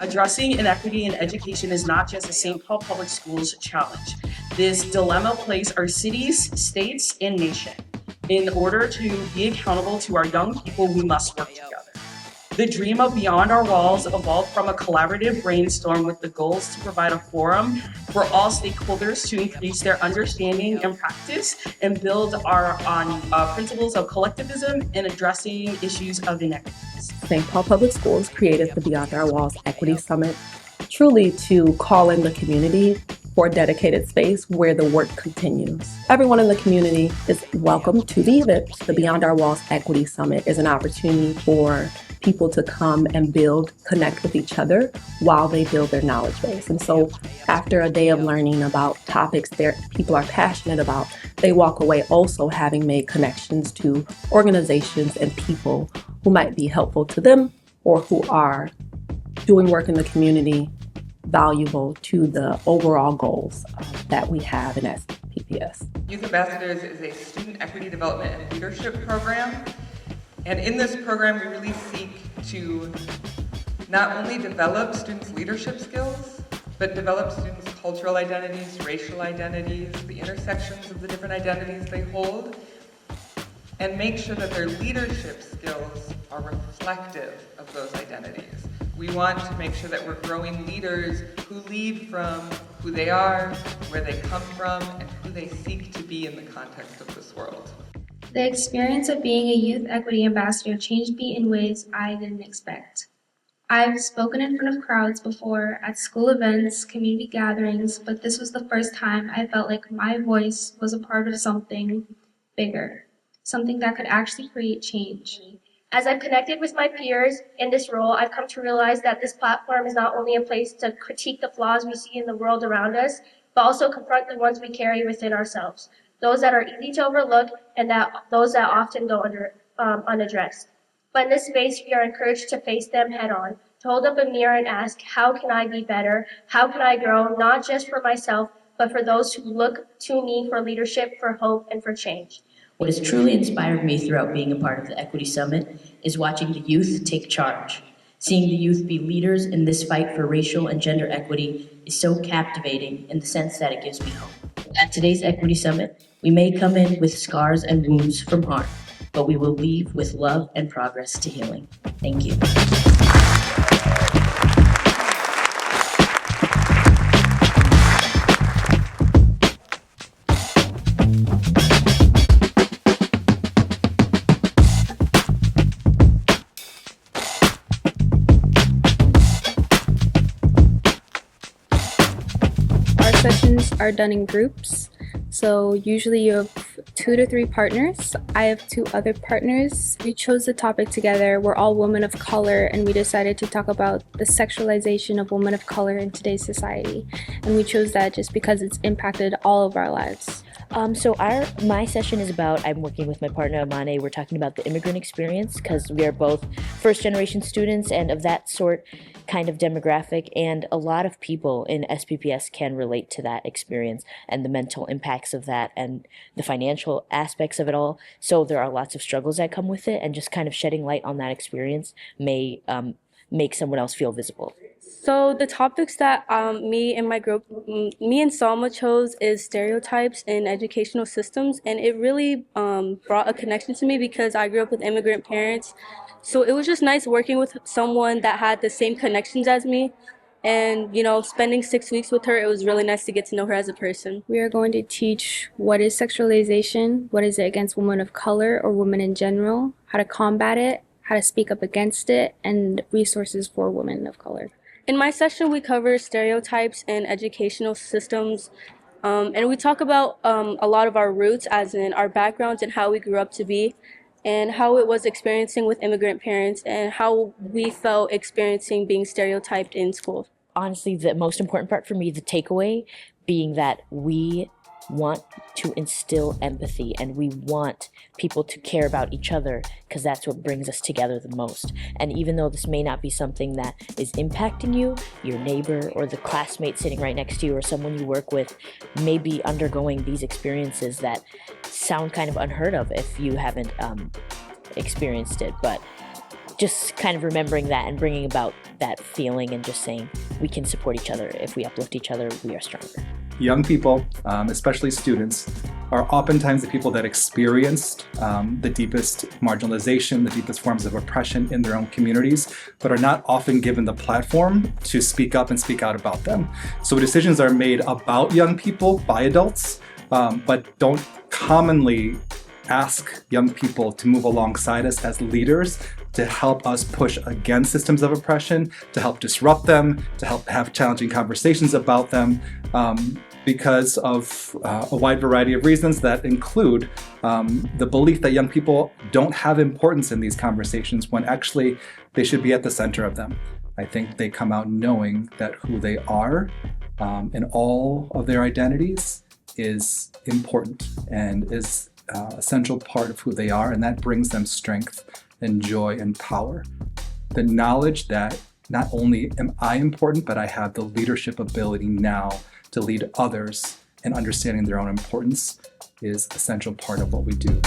Addressing inequity in education is not just a St. Paul Public Schools challenge. This dilemma plagues our cities, states, and nation. In order to be accountable to our young people, we must work together. The dream of Beyond Our Walls evolved from a collaborative brainstorm with the goals to provide a forum for all stakeholders to increase their understanding and practice and build on principles of collectivism and addressing issues of inequities. St. Paul Public Schools created the Beyond Our Walls Equity Summit truly to call in the community for a dedicated space where the work continues. Everyone in the community is welcome to the event. The Beyond Our Walls Equity Summit is an opportunity for people to come and connect with each other while they build their knowledge base. And so after a day of learning about topics that people are passionate about, they walk away also having made connections to organizations and people who might be helpful to them or who are doing work in the community valuable to the overall goals that we have in SPPS. Youth Ambassadors is a student equity development and leadership program. And in this program, we really seek to not only develop students' leadership skills, but develop students' cultural identities, racial identities, the intersections of the different identities they hold, and make sure that their leadership skills are reflective of those identities. We want to make sure that we're growing leaders who lead from who they are, where they come from, and who they seek to be in the context of this world. The experience of being a youth equity ambassador changed me in ways I didn't expect. I've spoken in front of crowds before at school events, community gatherings, but this was the first time I felt like my voice was a part of something bigger, something that could actually create change. As I've connected with my peers in this role, I've come to realize that this platform is not only a place to critique the flaws we see in the world around us, but also confront the ones we carry within ourselves, those that are easy to overlook and those that often go unaddressed. But in this space, we are encouraged to face them head on, to hold up a mirror and ask, how can I be better? How can I grow, not just for myself, but for those who look to me for leadership, for hope, and for change? What has truly inspired me throughout being a part of the Equity Summit is watching the youth take charge. Seeing the youth be leaders in this fight for racial and gender equity is so captivating in the sense that it gives me hope. At today's Equity Summit, we may come in with scars and wounds from harm, but we will leave with love and progress to healing. Thank you. Sessions are done in groups, so usually you have 2 to 3 partners. I have 2 other partners. We chose the topic together. We're all women of color, and we decided to talk about the sexualization of women of color in today's society, and we chose that just because it's impacted all of our lives. My session is about, I'm working with my partner Amane, we're talking about the immigrant experience because we are both first generation students and of that sort kind of demographic, and a lot of people in SPPS can relate to that experience and the mental impacts of that and the financial aspects of it all. So there are lots of struggles that come with it, and just kind of shedding light on that experience may make someone else feel visible. So the topics that me and Salma chose is stereotypes in educational systems, and it really brought a connection to me because I grew up with immigrant parents. So it was just nice working with someone that had the same connections as me. And, spending 6 weeks with her, it was really nice to get to know her as a person. We are going to teach what is sexualization, what is it against women of color or women in general, how to combat it, how to speak up against it, and resources for women of color. In my session, we cover stereotypes in educational systems, and we talk about a lot of our roots, as in our backgrounds and how we grew up to be, and how it was experiencing with immigrant parents, and how we felt experiencing being stereotyped in school. Honestly, the most important part for me, the takeaway, being that we want to instill empathy and we want people to care about each other because that's what brings us together the most. And even though this may not be something that is impacting you, your neighbor or the classmate sitting right next to you or someone you work with may be undergoing these experiences that sound kind of unheard of if you haven't experienced it. But just kind of remembering that and bringing about that feeling and just saying we can support each other. If we uplift each other, we are stronger. Young people, especially students, are oftentimes the people that experienced the deepest marginalization, the deepest forms of oppression in their own communities, but are not often given the platform to speak up and speak out about them. So decisions are made about young people by adults, but don't commonly ask young people to move alongside us as leaders to help us push against systems of oppression, to help disrupt them, to help have challenging conversations about them, because of a wide variety of reasons that include the belief that young people don't have importance in these conversations when actually they should be at the center of them. I think they come out knowing that who they are and all of their identities is important and is a central part of who they are, and that brings them strength and joy and power. The knowledge that not only am I important, but I have the leadership ability now to lead others, and understanding their own importance is a central part of what we do.